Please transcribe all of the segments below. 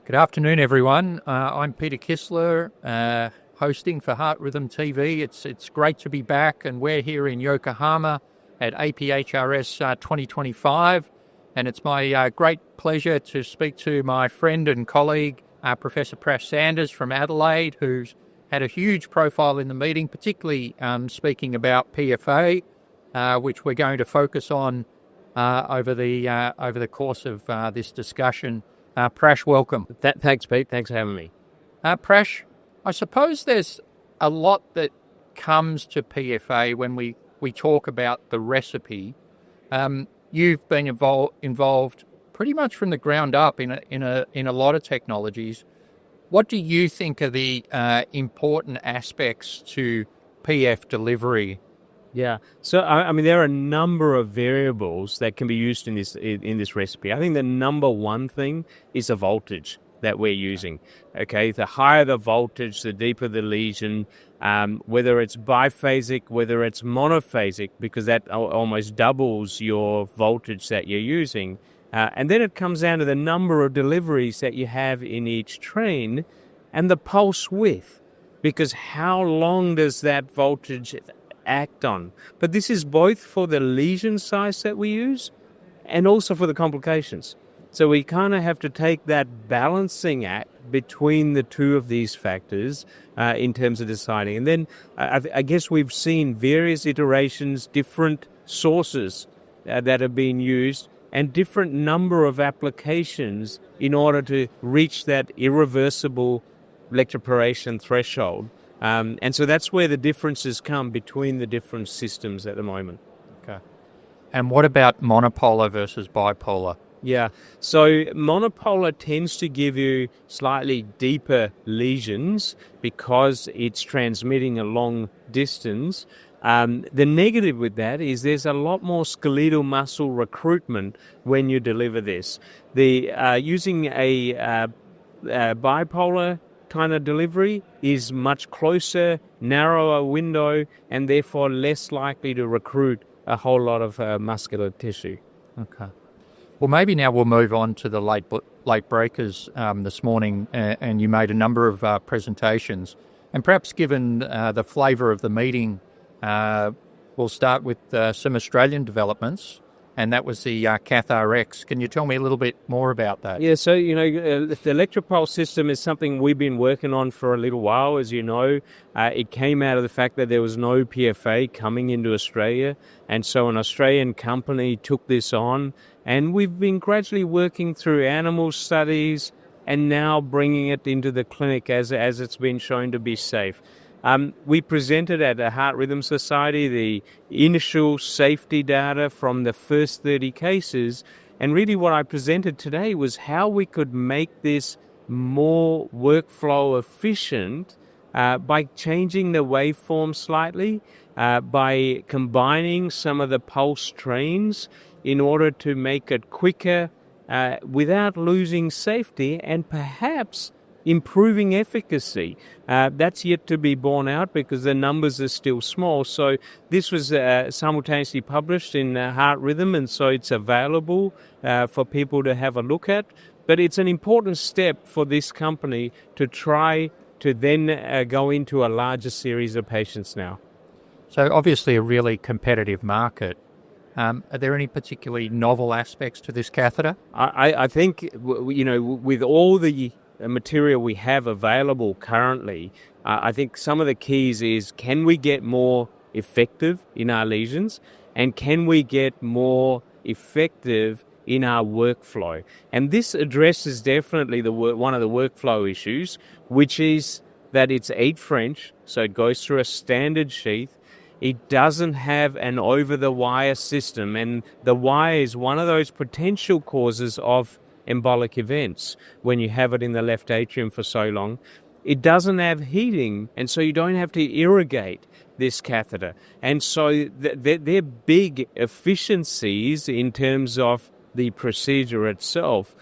Good afternoon, everyone. I'm Peter Kistler, hosting for Heart Rhythm TV. It's great to be back, and we're here in Yokohama at FHRS 2025, and it's my great pleasure to speak to my friend and colleague, Professor Prashanthan Sanders from Adelaide, who's had a huge profile in the meeting, particularly speaking about PFA, which we're going to focus on over the course of this discussion. Prash, welcome. Thanks, Pete. Thanks for having me. Prash, I suppose there's a lot that comes to PFA when we talk about the recipe. You've been involved pretty much from the ground up in a lot of technologies. What do you think are the important aspects to PF delivery? Yeah, so I mean, there are a number of variables that can be used in this recipe. I think the number one thing is the voltage that we're using. Okay, the higher the voltage, the deeper the lesion. Whether it's biphasic, whether it's monophasic, because that almost doubles your voltage that you're using. And then it comes down to the number of deliveries that you have in each train, and the pulse width, because how long does that voltage act on? But this is both for the lesion size that we use and also for the complications. So we kind of have to take that balancing act between the two of these factors in terms of deciding. And then I guess we've seen various iterations, different sources that have been used, and different number of applications in order to reach that irreversible electroporation threshold. And so that's where the differences come between the different systems at the moment. Okay. And what about monopolar versus bipolar? Yeah, so monopolar tends to give you slightly deeper lesions because it's transmitting a long distance. The negative with that is there's a lot more skeletal muscle recruitment when you deliver this. Using a bipolar kind of delivery is much closer, narrower window, and therefore less likely to recruit a whole lot of muscular tissue. Okay. Well, maybe now we'll move on to the late breakers this morning, and you made a number of presentations. And perhaps given the flavour of the meeting, we'll start with some Australian developments, and that was the CatheRx. Can you tell me a little bit more about that? Yeah, so, the electropulse system is something we've been working on for a little while, as you know. It came out of the fact that there was no PFA coming into Australia, and so an Australian company took this on, and we've been gradually working through animal studies and now bringing it into the clinic as it's been shown to be safe. We presented at the Heart Rhythm Society the initial safety data from the first 30 cases, and really what I presented today was how we could make this more workflow efficient by changing the waveform slightly, by combining some of the pulse trains in order to make it quicker without losing safety and perhaps improving efficacy. That's yet to be borne out because the numbers are still small. So this was simultaneously published in Heart Rhythm, and so it's available for people to have a look at. But it's an important step for this company to try to then go into a larger series of patients now. So obviously a really competitive market. Are there any particularly novel aspects to this catheter? I think, with all the material we have available currently, I think some of the keys is, can we get more effective in our lesions, and can we get more effective in our workflow? And this addresses definitely one of the workflow issues, which is that it's 8 French, so it goes through a standard sheath. It doesn't have an over-the-wire system, and the wire is one of those potential causes of embolic events when you have it in the left atrium for so long. It doesn't have heating, and so you don't have to irrigate this catheter. And so they're big efficiencies in terms of the procedure itself.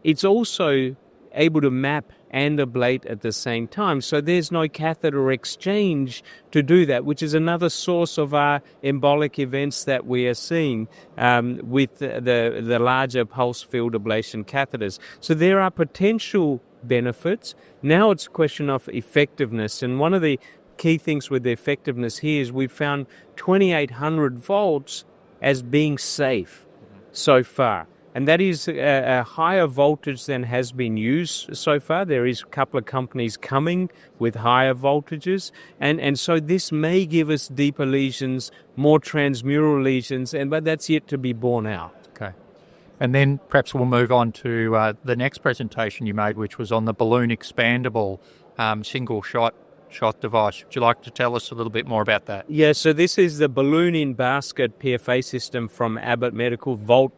It's also able to map and ablate at the same time. So there's no catheter exchange to do that, which is another source of our embolic events that we are seeing with the larger pulse field ablation catheters. So there are potential benefits. Now it's a question of effectiveness. And one of the key things with the effectiveness here is we've found 2800 volts as being safe so far. And that is a higher voltage than has been used so far. There is a couple of companies coming with higher voltages. And so this may give us deeper lesions, more transmural lesions, but that's yet to be borne out. Okay. And then perhaps we'll move on to the next presentation you made, which was on the balloon expandable single shot device. Would you like to tell us a little bit more about that? Yeah, so this is the balloon in basket PFA system from Abbott Medical, Volt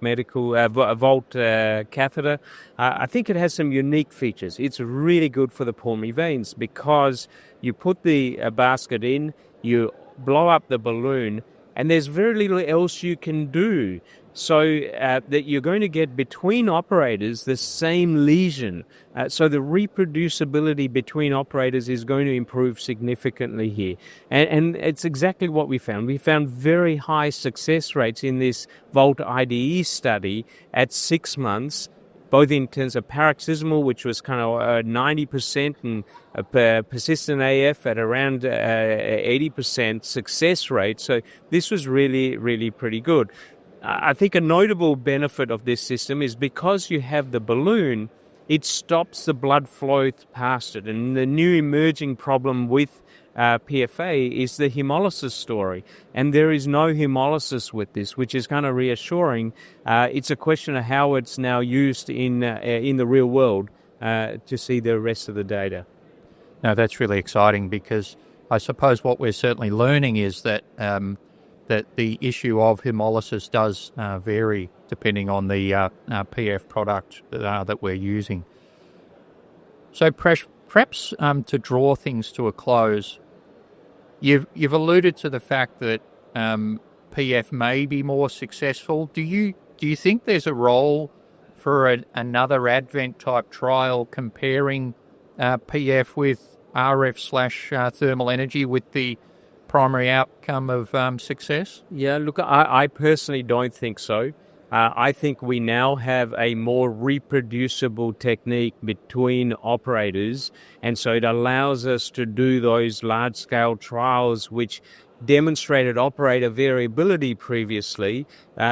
catheter. I think it has some unique features. It's really good for the pulmonary veins because you put the basket in, you blow up the balloon, and there's very little else you can do. So that you're going to get between operators the same lesion. So the reproducibility between operators is going to improve significantly here. And it's exactly what we found. We found very high success rates in this Volt IDE study at 6 months, both in terms of paroxysmal, which was kind of 90%, and persistent AF at around 80% success rate. So this was really, really pretty good. I think a notable benefit of this system is because you have the balloon, it stops the blood flow past it. And the new emerging problem with PFA is the hemolysis story. And there is no hemolysis with this, which is kind of reassuring. It's a question of how it's now used in the real world to see the rest of the data. No, that's really exciting because I suppose what we're certainly learning is that that the issue of hemolysis does vary depending on the PF product that we're using. So perhaps to draw things to a close, you've alluded to the fact that PF may be more successful. Do you think there's a role for another advent type trial comparing PF with RF/thermal energy with the primary outcome of success? Yeah, look, I personally don't think so. I think we now have a more reproducible technique between operators, and so it allows us to do those large-scale trials which demonstrated operator variability previously,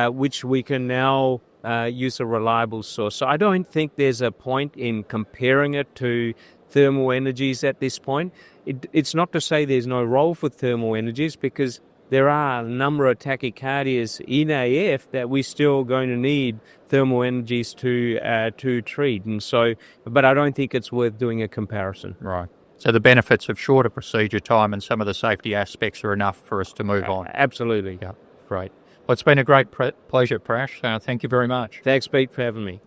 which we can now use a reliable source. So I don't think there's a point in comparing it to thermal energies at this point. It's not to say there's no role for thermal energies, because there are a number of tachycardias in AF that we're still going to need thermal energies to treat. And so, but I don't think it's worth doing a comparison. Right. So the benefits of shorter procedure time and some of the safety aspects are enough for us to move on. Absolutely. Yeah. Great. Well, it's been a great pleasure, Prash. Thank you very much. Thanks, Pete, for having me.